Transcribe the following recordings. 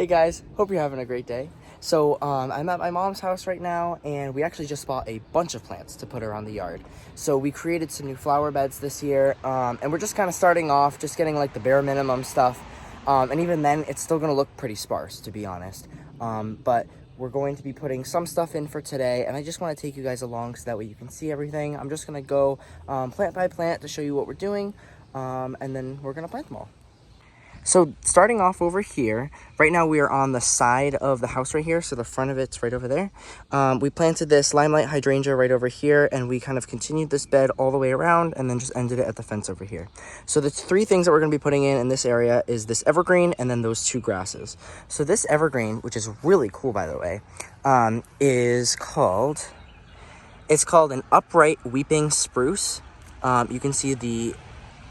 Hey guys, hope you're having a great day. So I'm at my mom's house right now, and we actually just bought a bunch of plants to put around the yard. So we created some new flower beds this year, and we're just kind of starting off, just getting like the bare minimum stuff. And even then, it's still gonna look pretty sparse, to be honest. But we're going to be putting some stuff in for today, and I just want to take you guys along so that way you can see everything. I'm just gonna go plant by plant to show you what we're doing, and then we're gonna plant them all. So starting off over here, right now we are on the side of the house right here, so the front of it's right over there. We planted this Limelight Hydrangea right over here, and we kind of continued this bed all the way around and then just ended it at the fence over here. So the three things that we're going to be putting in this area is this evergreen and then those two grasses. So this evergreen, which is really cool by the way, it's called an upright weeping spruce. You can see the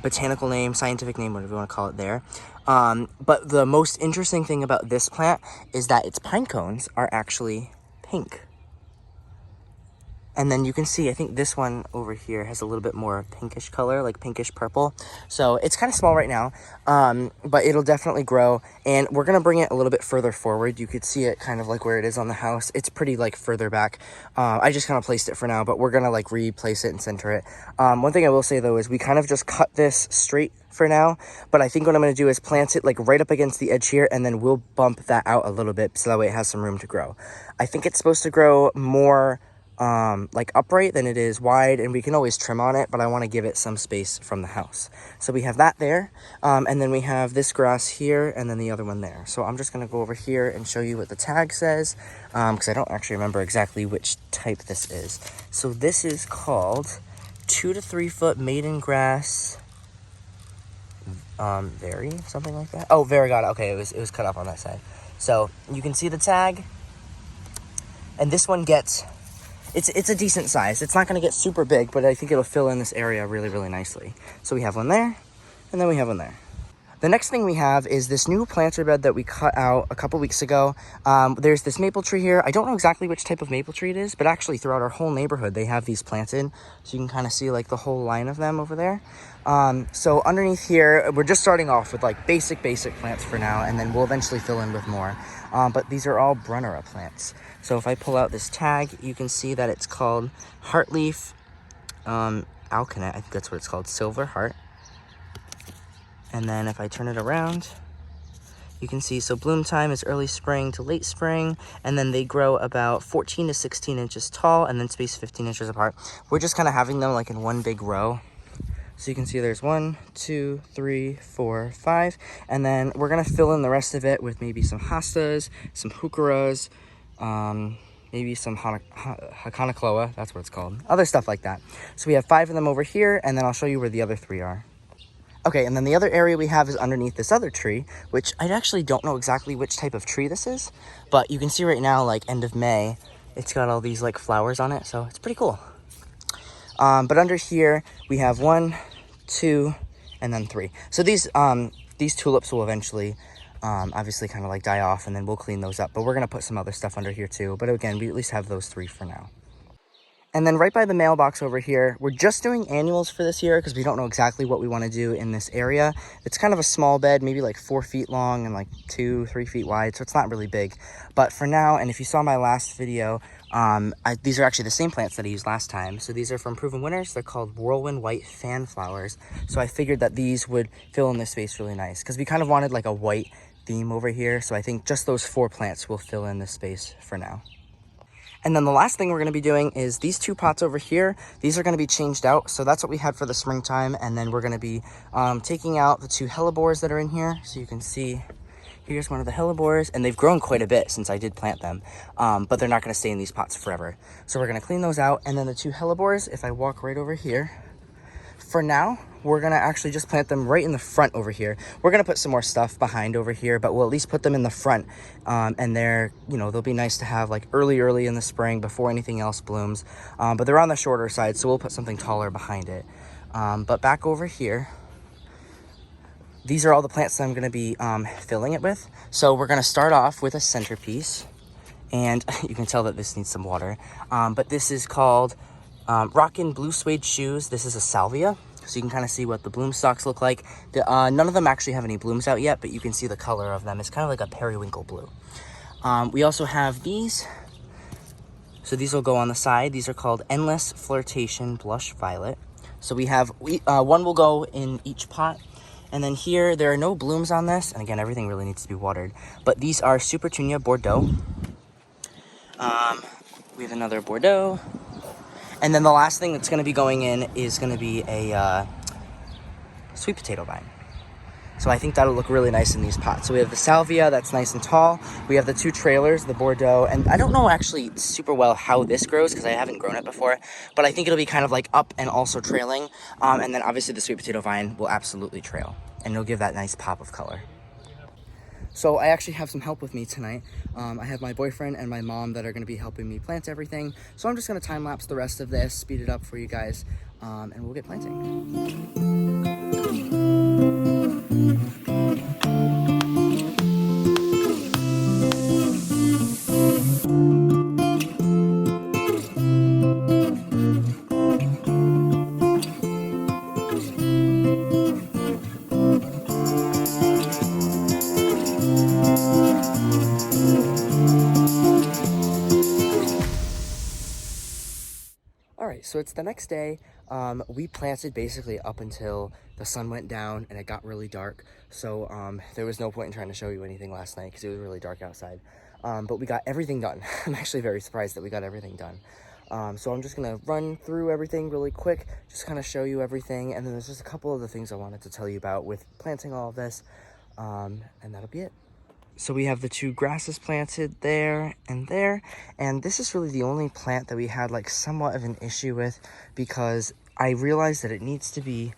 botanical name, scientific name, whatever you want to call it there. But the most interesting thing about this plant is that its pine cones are actually pink. And then you can see, I think this one over here has a little bit more pinkish color, like pinkish purple. So it's kind of small right now, but it'll definitely grow. And we're going to bring it a little bit further forward. You could see it kind of like where it is on the house. It's pretty like further back. I just kind of placed it for now, but we're going to like replace it and center it. One thing I will say though is we kind of just cut this straight for now, but I think what I'm going to do is plant it like right up against the edge here, and then we'll bump that out a little bit so that way it has some room to grow. I think it's supposed to grow more like upright than it is wide, and we can always trim on it, but I want to give it some space from the house. So we have that there, and then we have this grass here and then the other one there. So I'm just going to go over here and show you what the tag says, because I don't actually remember exactly which type this is. So this is called 2 to 3 foot maiden grass something like that. Oh, Variegated. Okay, it was cut off on that side. So you can see the tag, and this one gets it's a decent size. It's not going to get super big, but I think it'll fill in this area really, really nicely. So we have one there, and then we have one there. The next thing we have is this new planter bed that we cut out a couple weeks ago. There's this maple tree here. I don't know exactly which type of maple tree it is, but actually throughout our whole neighborhood, they have these planted. So you can kind of see like the whole line of them over there. So underneath here, we're just starting off with like basic plants for now, and then we'll eventually fill in with more. But these are all Brunnera plants. So if I pull out this tag, you can see that it's called Heartleaf Alkanet. I think that's what it's called, Silver Heart. And then if I turn it around, you can see, so bloom time is early spring to late spring, and then they grow about 14 to 16 inches tall and then spaced 15 inches apart. We're just kind of having them like in one big row. So you can see there's 1, 2, 3, 4, 5, and then we're gonna fill in the rest of it with maybe some hostas, some heucheras, maybe some hakanakloa, that's what it's called, other stuff like that. So we have 5 of them over here, and then I'll show you where the other 3 are. Okay, and then the other area we have is underneath this other tree, which I actually don't know exactly which type of tree this is, but you can see right now, like end of May, it's got all these like flowers on it, so it's pretty cool. But under here, we have 1, 2, and then 3. So these tulips will eventually, obviously kind of like die off, and then we'll clean those up. But we're going to put some other stuff under here too. But again, we at least have those 3 for now. And then right by the mailbox over here, we're just doing annuals for this year because we don't know exactly what we want to do in this area. It's kind of a small bed, maybe like 4 feet long and like 2-3 feet wide, so it's not really big. But for now, and if you saw my last video, these are actually the same plants that I used last time. So these are from Proven Winners. They're called Whirlwind White Fan Flowers. So I figured that these would fill in this space really nice because we kind of wanted like a white theme over here. So I think just those 4 plants will fill in this space for now. And then the last thing we're going to be doing is these 2 pots over here. These are going to be changed out. So that's what we had for the springtime. And then we're going to be taking out the 2 Hellebores that are in here. So you can see here's one of the Hellebores. And they've grown quite a bit since I did plant them. But they're not going to stay in these pots forever. So we're going to clean those out. And then the 2 Hellebores, if I walk right over here, for now, we're going to actually just plant them right in the front over here. We're going to put some more stuff behind over here, but we'll at least put them in the front. And they're, you know, they'll be nice to have like early in the spring before anything else blooms. But they're on the shorter side, so we'll put something taller behind it. But back over here, these are all the plants that I'm going to be filling it with. So we're going to start off with a centerpiece. And you can tell that this needs some water. But this is called Rockin' Blue Suede Shoes. This is a salvia. So you can kind of see what the bloom stalks look like. None of them actually have any blooms out yet, but you can see the color of them. It's kind of like a periwinkle blue. We also have these. So these will go on the side. These are called Endless Flirtation Blush Violet. So we have, one will go in each pot. And then here, there are no blooms on this. And again, everything really needs to be watered. But these are Supertunia Bordeaux. We have another Bordeaux. And then the last thing that's going to be going in is going to be a sweet potato vine. So I think that'll look really nice in these pots. So we have the salvia that's nice and tall. We have the two trailers, the Bordeaux. And I don't know actually super well how this grows because I haven't grown it before. But I think it'll be kind of like up and also trailing. And then obviously the sweet potato vine will absolutely trail. And it'll give that nice pop of color. So I actually have some help with me tonight. I have my boyfriend and my mom that are going to be helping me plant everything. So I'm just going to time lapse the rest of this, speed it up for you guys, and we'll get planting. So it's the next day. We planted basically up until the sun went down and it got really dark. So there was no point in trying to show you anything last night because it was really dark outside. But we got everything done. I'm actually very surprised that we got everything done. So I'm just gonna run through everything really quick, just kind of show you everything. And then there's just a couple of the things I wanted to tell you about with planting all of this. And that'll be it. So we have the two grasses planted there, and this is really the only plant that we had like somewhat of an issue with because I realized that it needs to be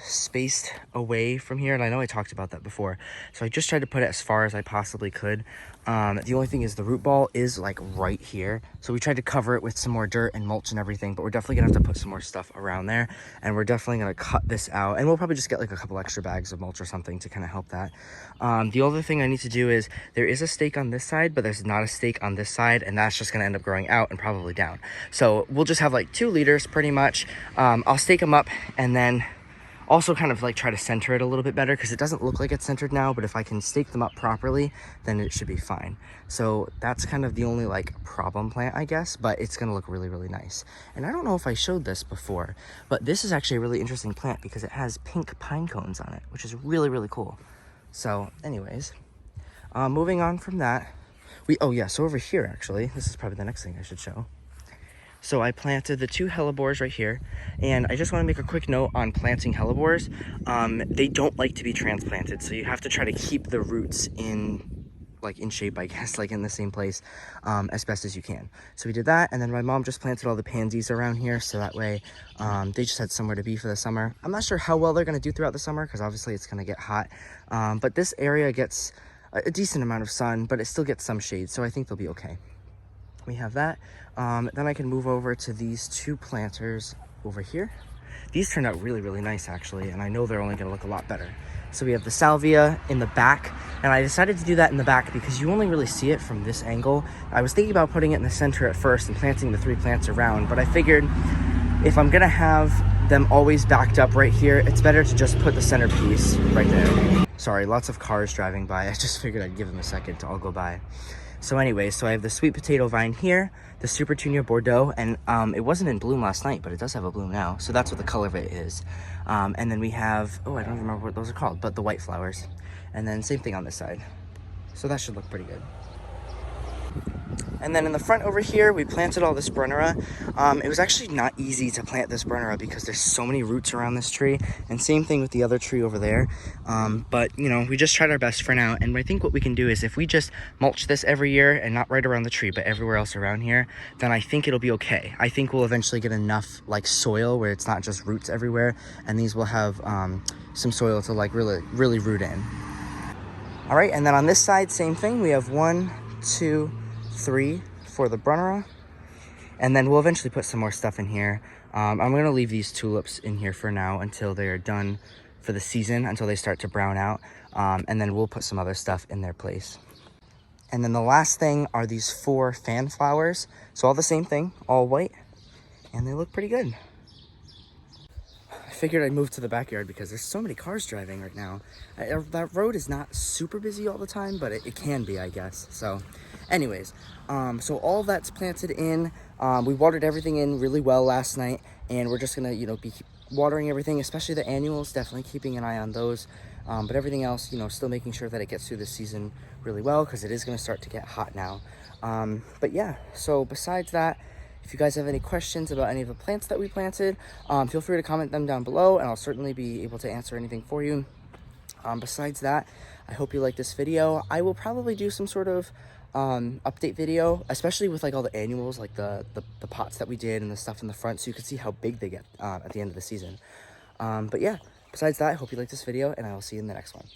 spaced away from here, and I know I talked about that before, so I just tried to put it as far as I possibly could. The only thing is the root ball is like right here, so we tried to cover it with some more dirt and mulch and everything, but we're definitely gonna have to put some more stuff around there, and we're definitely gonna cut this out, and we'll probably just get like a couple extra bags of mulch or something to kind of help that. The other thing I need to do is there is a stake on this side, but there's not a stake on this side, and that's just gonna end up growing out and probably down. So we'll just have like 2 leaders pretty much. I'll stake them up and then also kind of like try to center it a little bit better because it doesn't look like it's centered now, but if I can stake them up properly, then it should be fine. So that's kind of the only like problem plant, I guess, but it's gonna look really, really nice. And I don't know if I showed this before, but this is actually a really interesting plant because it has pink pine cones on it, which is really, really cool. So anyways, moving on from that, so over here actually, this is probably the next thing I should show. So I planted the 2 Hellebores right here, and I just want to make a quick note on planting Hellebores. They don't like to be transplanted, so you have to try to keep the roots in shape, I guess, like in the same place as best as you can. So we did that, and then my mom just planted all the pansies around here, so that way they just had somewhere to be for the summer. I'm not sure how well they're going to do throughout the summer, because obviously it's going to get hot, but this area gets a decent amount of sun, but it still gets some shade, so I think they'll be okay. We have that. Then I can move over to these 2 planters over here. These turned out really, really nice actually, and I know they're only gonna look a lot better. So we have the salvia in the back, and I decided to do that in the back because you only really see it from this angle. I was thinking about putting it in the center at first and planting the 3 plants around, but I figured if I'm gonna have them always backed up right here, it's better to just put the centerpiece right there. Sorry, lots of cars driving by. I just figured I'd give them a second to all go by. So anyway, so I have the sweet potato vine here, the Supertunia Bordeaux, and it wasn't in bloom last night, but it does have a bloom now. So that's what the color of it is. And then we have, I don't remember what those are called, but the white flowers. And then same thing on this side. So that should look pretty good. And then in the front over here, we planted all this Brunnera. It was actually not easy to plant this Brunnera because there's so many roots around this tree, and same thing with the other tree over there. But you know, we just tried our best for now, and I think what we can do is if we just mulch this every year, and not right around the tree, but everywhere else around here, then I think it'll be okay. I think we'll eventually get enough like soil where it's not just roots everywhere, and these will have some soil to like really root in. All right, and then on this side, same thing. We have 1, 2, 3 for the Brunnera, and then we'll eventually put some more stuff in here. I'm going to leave these tulips in here for now until they are done for the season, until they start to brown out, and then we'll put some other stuff in their place. And then the last thing are these 4 fan flowers. So all the same thing, all white, and they look pretty good. I figured I'd move to the backyard because there's so many cars driving right now. That road is not super busy all the time, but it can be, I guess. So anyways, so all that's planted in. We watered everything in really well last night, and we're just gonna, you know, be watering everything, especially the annuals, definitely keeping an eye on those. But everything else, you know, still making sure that it gets through the season really well, because it is going to start to get hot now. But yeah, so besides that, if you guys have any questions about any of the plants that we planted, feel free to comment them down below, and I'll certainly be able to answer anything for you. Besides that, I hope you like this video. I will probably do some sort of update video, especially with like all the annuals, like the pots that we did and the stuff in the front, so you can see how big they get at the end of the season. But yeah, besides that, I hope you like this video, and I will see you in the next one.